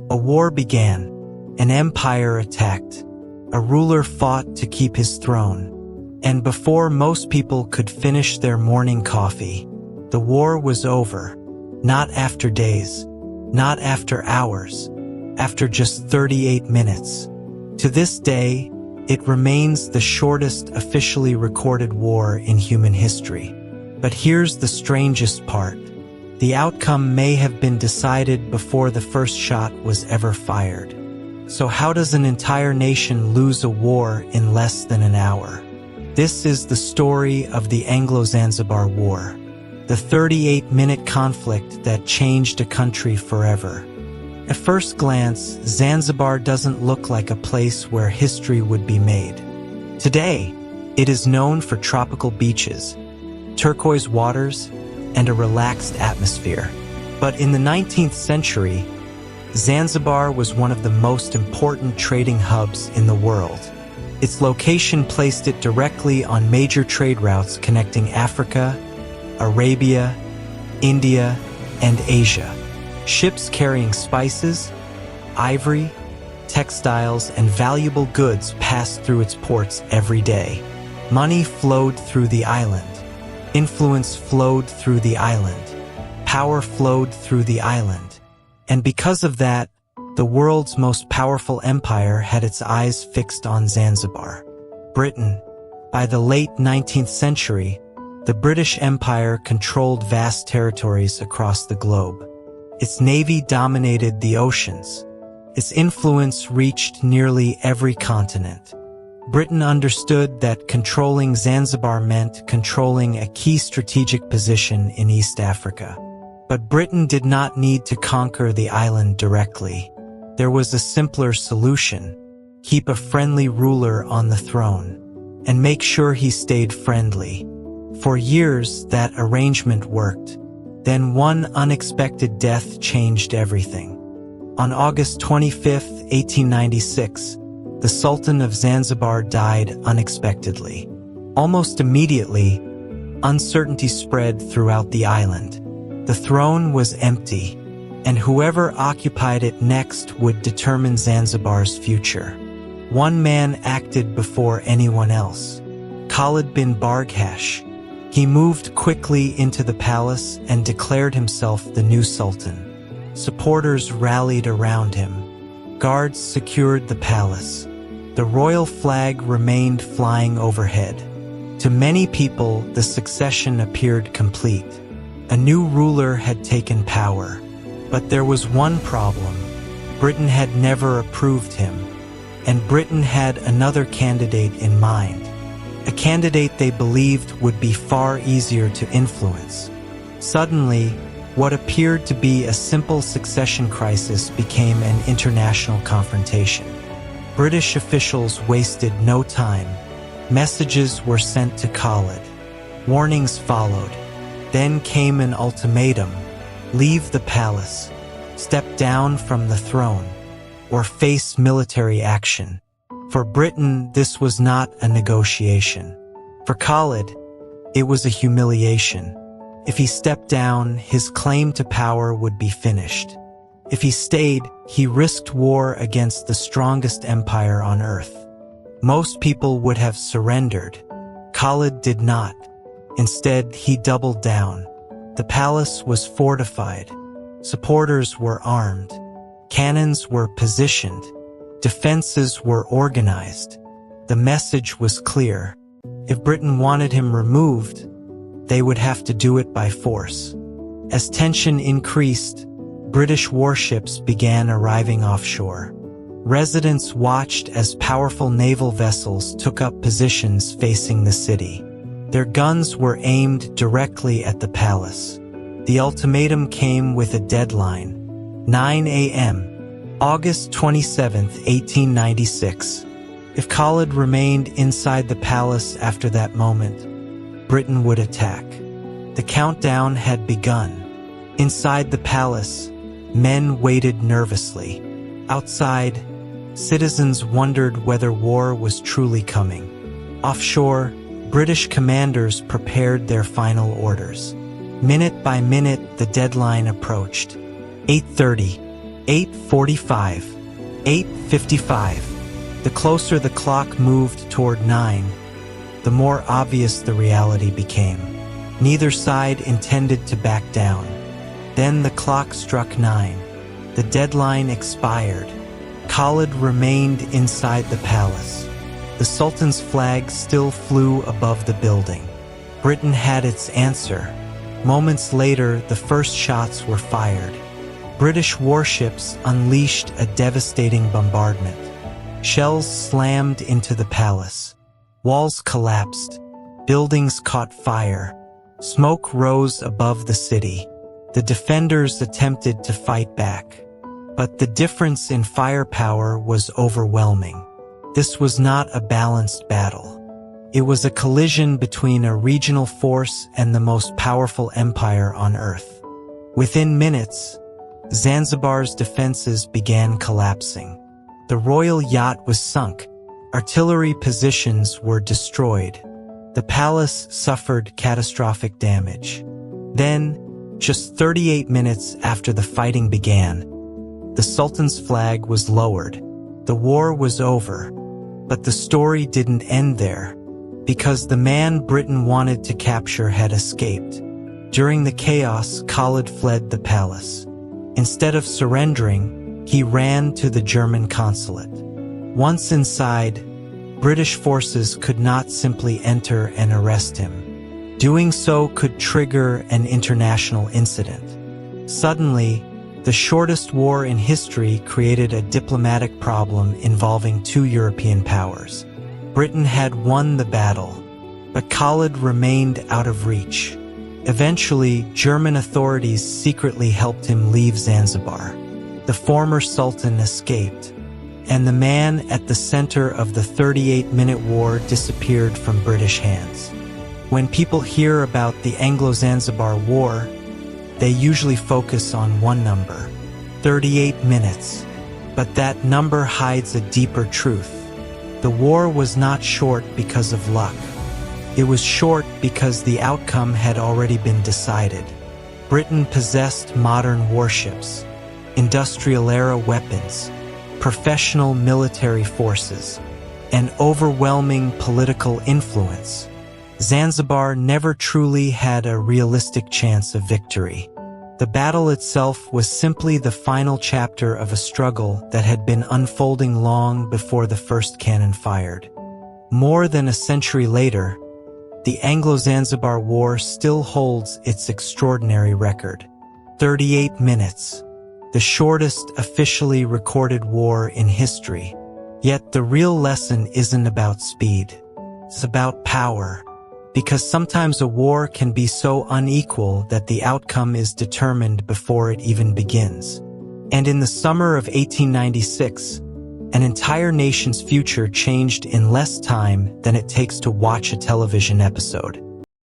A war began. An empire attacked. A ruler fought to keep his throne. And before most people could finish their morning coffee, the war was over. Not after days, not after hours, after just 38 minutes. To this day, it remains the shortest officially recorded war in human history. But here's the strangest part. The outcome may have been decided before the first shot was ever fired. So how does an entire nation lose a war in less than an hour? This is the story of the Anglo-Zanzibar War, the 38-minute conflict that changed a country forever. At first glance, Zanzibar doesn't look like a place where history would be made. Today, it is known for tropical beaches, turquoise waters, and a relaxed atmosphere. But in the 19th century, Zanzibar was one of the most important trading hubs in the world. Its location placed it directly on major trade routes connecting Africa, Arabia, India, and Asia. Ships carrying spices, ivory, textiles, and valuable goods passed through its ports every day. Money flowed through the island. Influence flowed through the island. Power flowed through the island. And because of that, the world's most powerful empire had its eyes fixed on Zanzibar. Britain. By the late 19th century, the British Empire controlled vast territories across the globe. Its navy dominated the oceans. Its influence reached nearly every continent. Britain understood that controlling Zanzibar meant controlling a key strategic position in East Africa. But Britain did not need to conquer the island directly. There was a simpler solution. Keep a friendly ruler on the throne, and make sure he stayed friendly. For years, that arrangement worked. Then one unexpected death changed everything. On August 25, 1896, the Sultan of Zanzibar died unexpectedly. Almost immediately, uncertainty spread throughout the island. The throne was empty, and whoever occupied it next would determine Zanzibar's future. One man acted before anyone else. Khalid bin Barghash. He moved quickly into the palace and declared himself the new sultan. Supporters rallied around him. Guards secured the palace. The royal flag remained flying overhead. To many people, the succession appeared complete. A new ruler had taken power. But there was one problem. Britain had never approved him. And Britain had another candidate in mind. A candidate they believed would be far easier to influence. Suddenly, what appeared to be a simple succession crisis became an international confrontation. British officials wasted no time. Messages were sent to Khalid. Warnings followed. Then came an ultimatum. Leave the palace. Step down from the throne. Or face military action. For Britain, this was not a negotiation. For Khalid, it was a humiliation. If he stepped down, his claim to power would be finished. If he stayed, he risked war against the strongest empire on earth. Most people would have surrendered. Khalid did not. Instead, he doubled down. The palace was fortified. Supporters were armed. Cannons were positioned. Defenses were organized. The message was clear. If Britain wanted him removed, they would have to do it by force. As tension increased, British warships began arriving offshore. Residents watched as powerful naval vessels took up positions facing the city. Their guns were aimed directly at the palace. The ultimatum came with a deadline: 9 a.m. August 27, 1896. If Khalid remained inside the palace after that moment, Britain would attack. The countdown had begun. Inside the palace, men waited nervously. Outside, citizens wondered whether war was truly coming. Offshore, British commanders prepared their final orders. Minute by minute, the deadline approached. 8:30. 8:45. 8:55. The closer the clock moved toward 9, the more obvious the reality became. Neither side intended to back down. Then the clock struck 9. The deadline expired. Khalid remained inside the palace. The Sultan's flag still flew above the building. Britain had its answer. Moments later, the first shots were fired. British warships unleashed a devastating bombardment. Shells slammed into the palace. Walls collapsed. Buildings caught fire. Smoke rose above the city. The defenders attempted to fight back. But the difference in firepower was overwhelming. This was not a balanced battle. It was a collision between a regional force and the most powerful empire on earth. Within minutes, Zanzibar's defenses began collapsing. The royal yacht was sunk. Artillery positions were destroyed. The palace suffered catastrophic damage. Then, just 38 minutes after the fighting began, the Sultan's flag was lowered. The war was over. But the story didn't end there, because the man Britain wanted to capture had escaped. During the chaos, Khalid fled the palace. Instead of surrendering, he ran to the German consulate. Once inside, British forces could not simply enter and arrest him. Doing so could trigger an international incident. Suddenly, the shortest war in history created a diplomatic problem involving two European powers. Britain had won the battle, but Khalid remained out of reach. Eventually, German authorities secretly helped him leave Zanzibar. The former sultan escaped, and the man at the center of the 38-minute war disappeared from British hands. When people hear about the Anglo-Zanzibar War, they usually focus on one number, 38 minutes. But that number hides a deeper truth. The war was not short because of luck. It was short because the outcome had already been decided. Britain possessed modern warships, industrial-era weapons, professional military forces, and overwhelming political influence. Zanzibar never truly had a realistic chance of victory. The battle itself was simply the final chapter of a struggle that had been unfolding long before the first cannon fired. More than a century later, the Anglo-Zanzibar War still holds its extraordinary record. 38 minutes, the shortest officially recorded war in history. Yet the real lesson isn't about speed. It's about power. Because sometimes a war can be so unequal that the outcome is determined before it even begins. And in the summer of 1896, an entire nation's future changed in less time than it takes to watch a television episode.